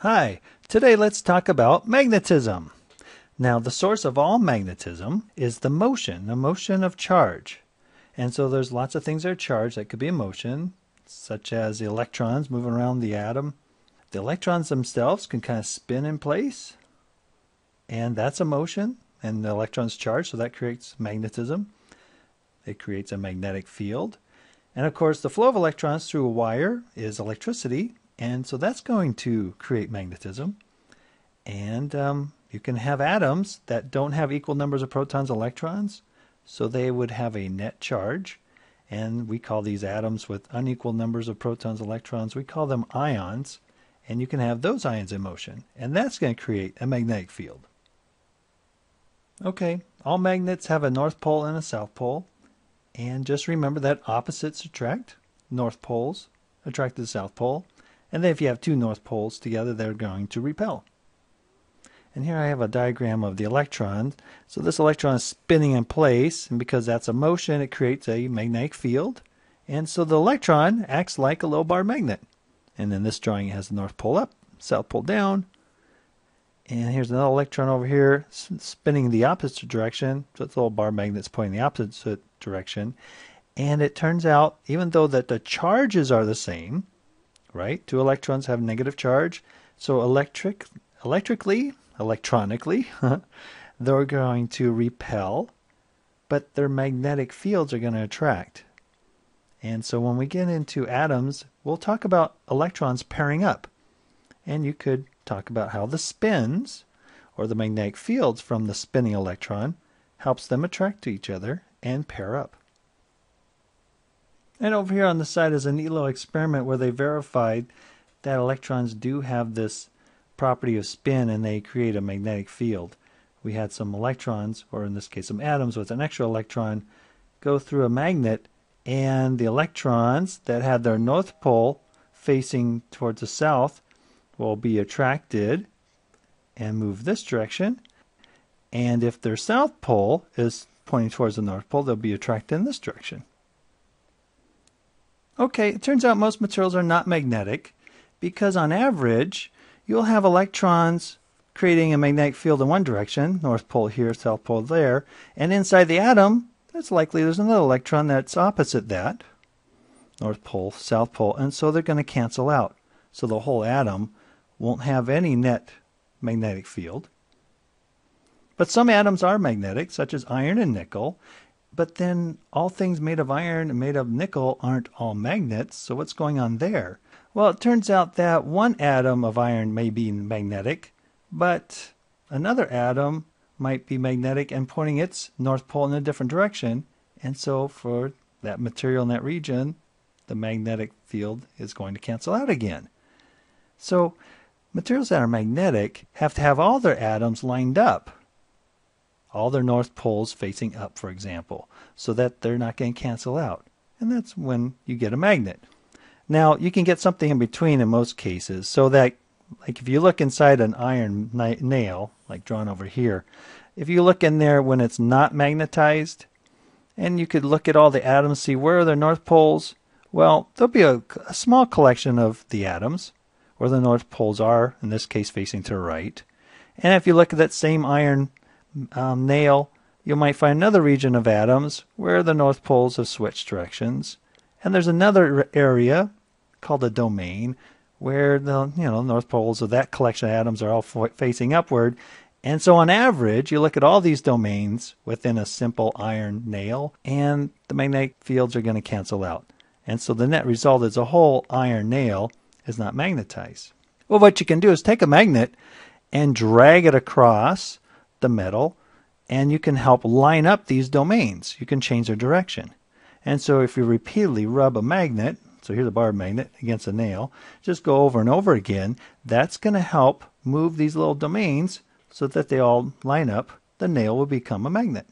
Hi, today let's talk about magnetism. Now, the source of all magnetism is the motion of charge. And so there's lots of things that are charged that could be in motion, such as the electrons moving around the atom. The electrons themselves can kind of spin in place, and that's a motion, and the electron's charged, so that creates magnetism. It creates a magnetic field. And of course, the flow of electrons through a wire is electricity, and so that's going to create magnetism. And you can have atoms that don't have equal numbers of protons and electrons, so they would have a net charge. And we call these atoms with unequal numbers of protons and electrons, we call them ions. And you can have those ions in motion, and that's going to create a magnetic field. Okay, all magnets have a north pole and a south pole. And just remember that opposites attract. North poles attract to the south pole. And then if you have two north poles together, they're going to repel. And here I have a diagram of the electron. So this electron is spinning in place, and because that's a motion, it creates a magnetic field. And so the electron acts like a low bar magnet. And in this drawing, it has the north pole up, south pole down. And here's another electron over here spinning the opposite direction. So it's a little bar magnet's pointing the opposite direction. And it turns out, even though that the charges are the same, right? Two electrons have negative charge. So electronically, they're going to repel, but their magnetic fields are going to attract. And so when we get into atoms, we'll talk about electrons pairing up. And you could talk about how the spins, or the magnetic fields from the spinning electron, helps them attract to each other and pair up. And over here on the side is a neat little experiment where they verified that electrons do have this property of spin, and they create a magnetic field. We had some electrons, or in this case some atoms with an extra electron, go through a magnet, and the electrons that had their north pole facing towards the south will be attracted and move this direction. And if their south pole is pointing towards the north pole, they'll be attracted in this direction. Okay, it turns out most materials are not magnetic because on average, you'll have electrons creating a magnetic field in one direction, north pole here, south pole there, and inside the atom, it's likely there's another electron that's opposite that, north pole, south pole, and so they're going to cancel out. So the whole atom won't have any net magnetic field. But some atoms are magnetic, such as iron and nickel, but then all things made of iron and made of nickel aren't all magnets, so what's going on there? Well, it turns out that one atom of iron may be magnetic, but another atom might be magnetic and pointing its north pole in a different direction, and so for that material in that region, the magnetic field is going to cancel out again. So materials that are magnetic have to have all their atoms lined up, all their north poles facing up, for example, so that they're not going to cancel out. And that's when you get a magnet. Now, you can get something in between in most cases, so that, like if you look inside an iron nail, like drawn over here, if you look in there when it's not magnetized, and you could look at all the atoms, see where are their north poles, well, there'll be a small collection of the atoms, where the north poles are, in this case facing to the right. And if you look at that same iron nail, you might find another region of atoms where the north poles have switched directions. And there's another area called a domain where the north poles of that collection of atoms are all facing upward. And so on average, you look at all these domains within a simple iron nail, and the magnetic fields are going to cancel out. And so the net result is a whole iron nail is not magnetized. Well, what you can do is take a magnet and drag it across the metal, and you can help line up these domains. You can change their direction. And so if you repeatedly rub a magnet, so here's a bar magnet against a nail, just go over and over again, that's going to help move these little domains so that they all line up. The nail will become a magnet.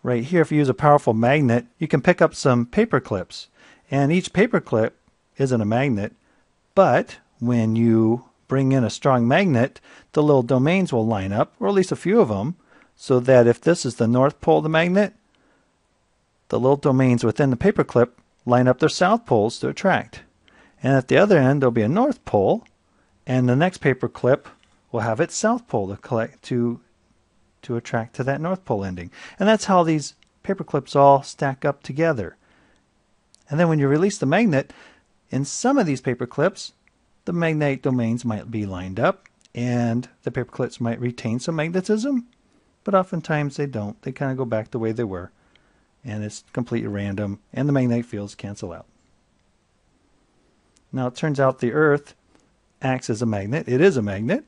Right here, if you use a powerful magnet, you can pick up some paper clips. And each paper clip isn't a magnet, but when you bring in a strong magnet, the little domains will line up, or at least a few of them, so that if this is the north pole of the magnet, the little domains within the paperclip line up their south poles to attract. And at the other end, there'll be a north pole, and the next paper clip will have its south pole to attract to that north pole ending. And that's how these paper clips all stack up together. And then when you release the magnet, in some of these paper clips, the magnetic domains might be lined up, and the paper clips might retain some magnetism, but oftentimes they don't. They kind of go back the way they were, and it's completely random, and the magnetic fields cancel out. Now it turns out the Earth acts as a magnet. It is a magnet.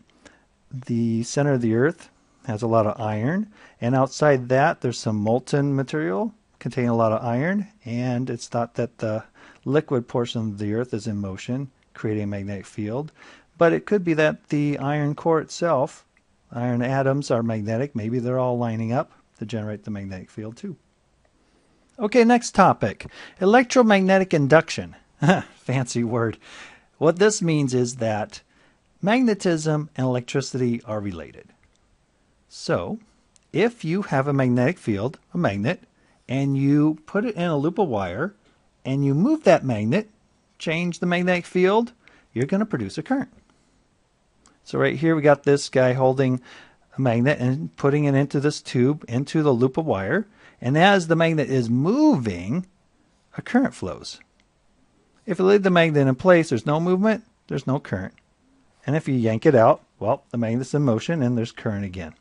The center of the Earth has a lot of iron, and outside that there's some molten material containing a lot of iron, and it's thought that the liquid portion of the Earth is in motion, creating a magnetic field. But it could be that the iron core itself, iron atoms, are magnetic. Maybe they're all lining up to generate the magnetic field too. Okay, next topic, electromagnetic induction. Fancy word. What this means is that magnetism and electricity are related. So, if you have a magnetic field, a magnet, and you put it in a loop of wire, and you move that magnet, change the magnetic field, you're going to produce a current. So right here we got this guy holding a magnet and putting it into this tube, into the loop of wire, and as the magnet is moving, a current flows. If you leave the magnet in place, there's no movement, there's no current. And if you yank it out, well, the magnet's in motion and there's current again.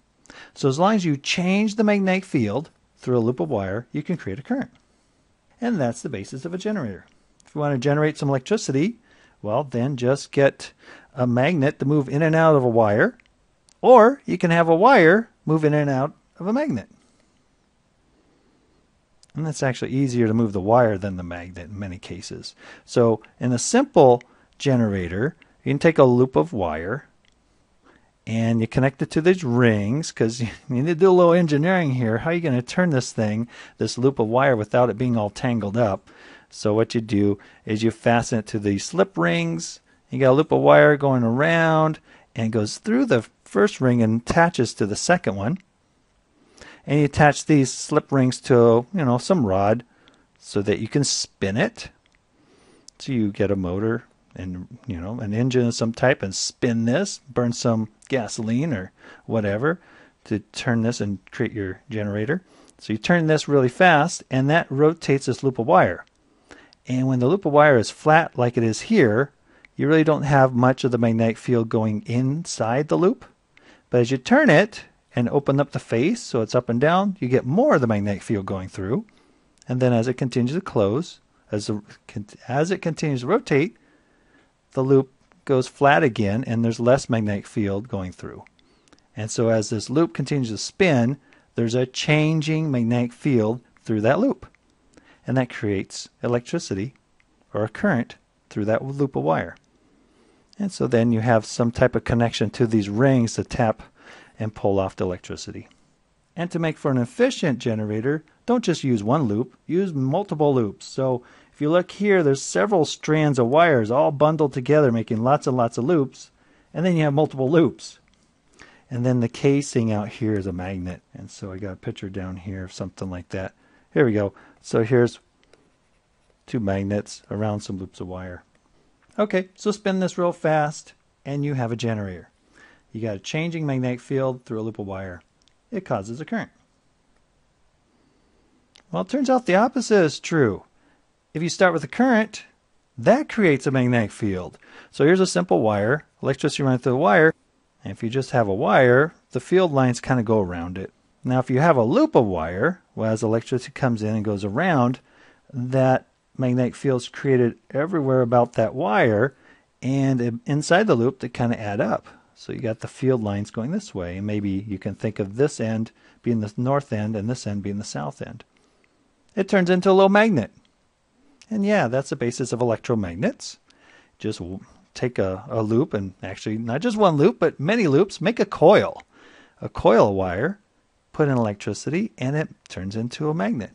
So as long as you change the magnetic field through a loop of wire, you can create a current. And that's the basis of a generator. If you want to generate some electricity, well, then just get a magnet to move in and out of a wire, or you can have a wire move in and out of a magnet. And that's actually easier to move the wire than the magnet in many cases. So in a simple generator, you can take a loop of wire and you connect it to these rings, because you need to do a little engineering here. How are you going to turn this thing, this loop of wire, without it being all tangled up? So what you do is you fasten it to these slip rings. You got a loop of wire going around, and it goes through the first ring and attaches to the second one. And you attach these slip rings to, some rod so that you can spin it. So you get a motor and, an engine of some type and spin this, burn some gasoline or whatever to turn this and create your generator. So you turn this really fast, and that rotates this loop of wire. And when the loop of wire is flat like it is here, you really don't have much of the magnetic field going inside the loop. But as you turn it and open up the face so it's up and down, you get more of the magnetic field going through. And then as it continues to close, as it continues to rotate, the loop goes flat again and there's less magnetic field going through. And so as this loop continues to spin, there's a changing magnetic field through that loop. And that creates electricity or a current through that loop of wire. And so then you have some type of connection to these rings to tap and pull off the electricity. And to make for an efficient generator, don't just use one loop, use multiple loops. So if you look here, there's several strands of wires all bundled together, making lots and lots of loops, and then you have multiple loops. And then the casing out here is a magnet. And so I got a picture down here of something like that. Here we go. So here's two magnets around some loops of wire. Okay, so spin this real fast and you have a generator. You got a changing magnetic field through a loop of wire. It causes a current. Well, it turns out the opposite is true. If you start with a current, that creates a magnetic field. So here's a simple wire, electricity running through the wire, and if you just have a wire, the field lines kind of go around it. Now if you have a loop of wire, well, as electricity comes in and goes around, that magnetic field is created everywhere about that wire, and inside the loop they kind of add up. So you got the field lines going this way, and maybe you can think of this end being the north end and this end being the south end. It turns into a little magnet. And yeah, that's the basis of electromagnets. Just take a loop, and actually not just one loop, but many loops, make a coil of wire, put in electricity, and it turns into a magnet.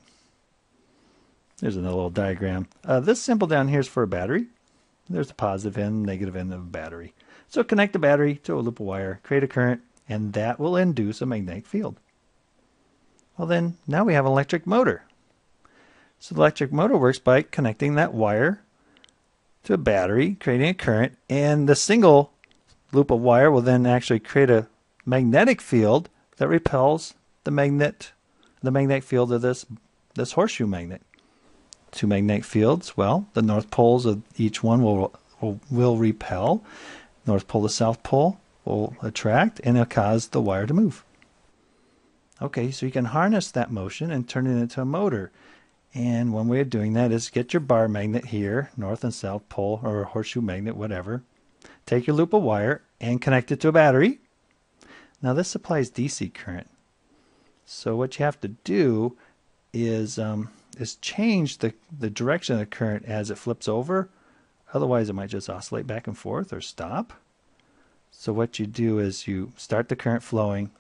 There's another little diagram. This symbol down here is for a battery. There's the positive end, negative end of a battery. So connect the battery to a loop of wire, create a current, and that will induce a magnetic field. Well then, now we have an electric motor. So the electric motor works by connecting that wire to a battery, creating a current, and the single loop of wire will then actually create a magnetic field that repels the magnetic field of this horseshoe magnet. Two magnetic fields, well, the north poles of each one will repel. North pole to south pole will attract, and it'll cause the wire to move. Okay, so you can harness that motion and turn it into a motor. And one way of doing that is get your bar magnet here, north and south pole, or a horseshoe magnet, whatever. Take your loop of wire and connect it to a battery. Now this supplies DC current. So what you have to do is change the direction of the current as it flips over. Otherwise it might just oscillate back and forth or stop. So what you do is you start the current flowing,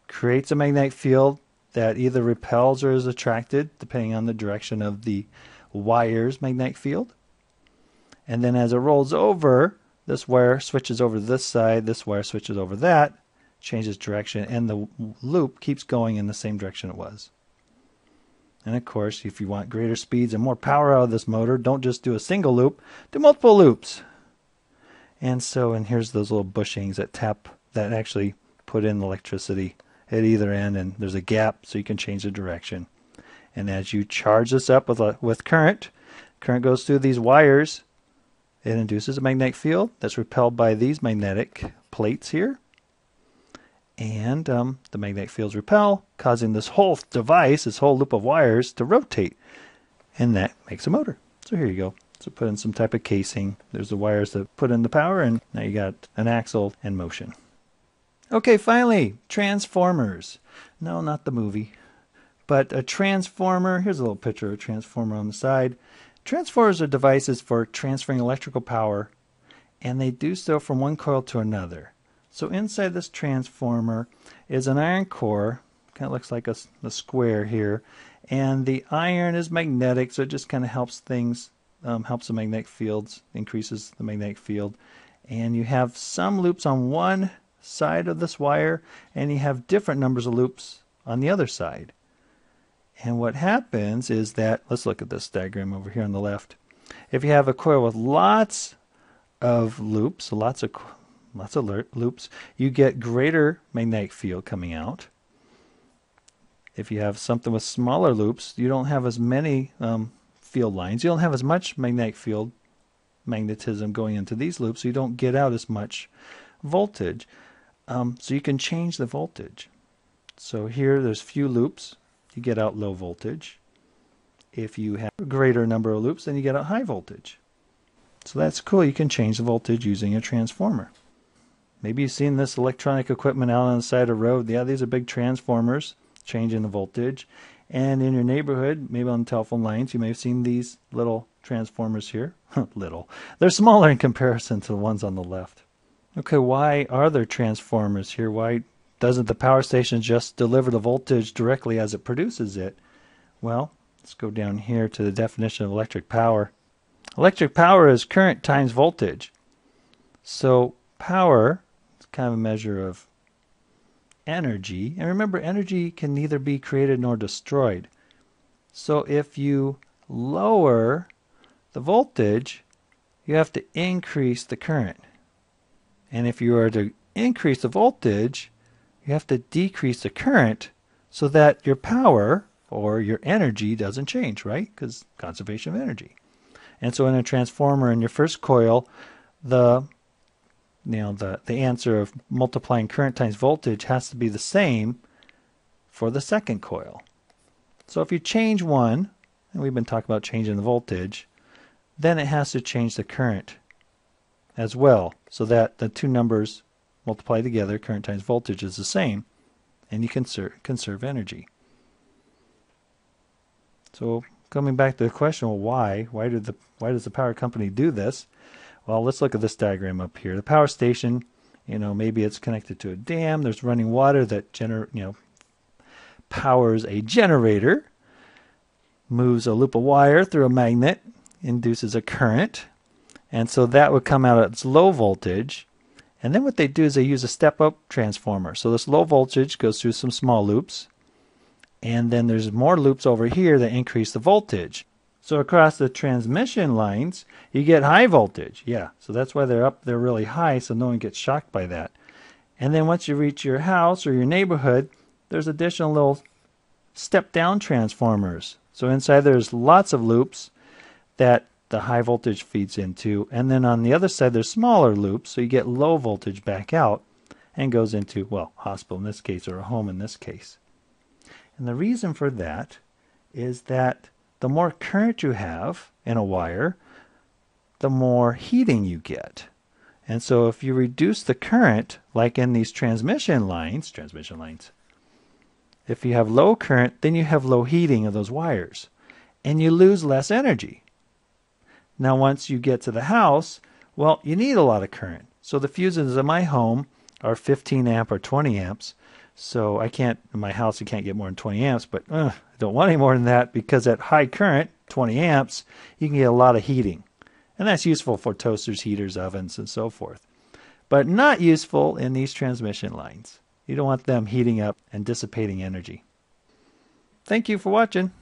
creates a magnetic field that either repels or is attracted depending on the direction of the wire's magnetic field. And then as it rolls over, this wire switches over to this side, this wire switches over that, changes direction, and the loop keeps going in the same direction it was. And of course, if you want greater speeds and more power out of this motor, don't just do a single loop, do multiple loops. And here's those little bushings that actually put in electricity at either end, and there's a gap so you can change the direction. And as you charge this up with current goes through these wires. It induces a magnetic field that's repelled by these magnetic plates here. And the magnetic fields repel, causing this whole device, this whole loop of wires, to rotate. And that makes a motor. So here you go. So put in some type of casing. There's the wires that put in the power, and now you got an axle and motion. Okay, finally, transformers. No, not the movie, but a transformer. Here's a little picture of a transformer on the side. Transformers are devices for transferring electrical power, and they do so from one coil to another. So inside this transformer is an iron core, kind of looks like a square here, and the iron is magnetic, so it just kind of helps things, helps the magnetic fields, increases the magnetic field. And you have some loops on one side of this wire, and you have different numbers of loops on the other side. And what happens is that, let's look at this diagram over here on the left. If you have a coil with lots of loops, lots of loops, you get greater magnetic field coming out. If you have something with smaller loops, you don't have as many field lines. You don't have as much magnetic field, magnetism going into these loops, so you don't get out as much voltage. So you can change the voltage. So here there's few loops, you get out low voltage. If you have a greater number of loops, then you get out high voltage. So that's cool. You can change the voltage using a transformer. Maybe you've seen this electronic equipment out on the side of the road. Yeah, these are big transformers changing the voltage. And in your neighborhood, maybe on the telephone lines, you may have seen these little transformers here. Little. They're smaller in comparison to the ones on the left. Okay, why are there transformers here? Why doesn't the power station just deliver the voltage directly as it produces it? Well, let's go down here to the definition of electric power. Electric power is current times voltage. So power is kind of a measure of energy. And remember, energy can neither be created nor destroyed. So if you lower the voltage, you have to increase the current. And if you are to increase the voltage, you have to decrease the current so that your power or your energy doesn't change, right? Because conservation of energy. And so in a transformer, in your first coil, the answer of multiplying current times voltage has to be the same for the second coil. So if you change one, and we've been talking about changing the voltage, then it has to change the current as well, so that the two numbers multiply together, current times voltage, is the same, and you can conserve energy. So coming back to the question, well, why does the power company do this? Well, let's look at this diagram up here. The power station, maybe it's connected to a dam. There's running water that powers a generator, moves a loop of wire through a magnet, induces a current. And so that would come out at its low voltage. And then what they do is they use a step-up transformer. So this low voltage goes through some small loops. And then there's more loops over here that increase the voltage. So across the transmission lines, you get high voltage. Yeah, so that's why they're up there really high, so no one gets shocked by that. And then once you reach your house or your neighborhood, there's additional little step-down transformers. So inside there's lots of loops that the high voltage feeds into. And then on the other side, there's smaller loops, so you get low voltage back out and goes into, well, hospital in this case, or a home in this case. And the reason for that is that the more current you have in a wire, the more heating you get. And so if you reduce the current, like in these transmission lines, if you have low current, then you have low heating of those wires, and you lose less energy. Now once you get to the house, well, you need a lot of current. So the fuses in my home are 15 amp or 20 amps. So I can't, in my house, you can't get more than 20 amps, but I don't want any more than that, because at high current, 20 amps, you can get a lot of heating. And that's useful for toasters, heaters, ovens, and so forth. But not useful in these transmission lines. You don't want them heating up and dissipating energy. Thank you for watching.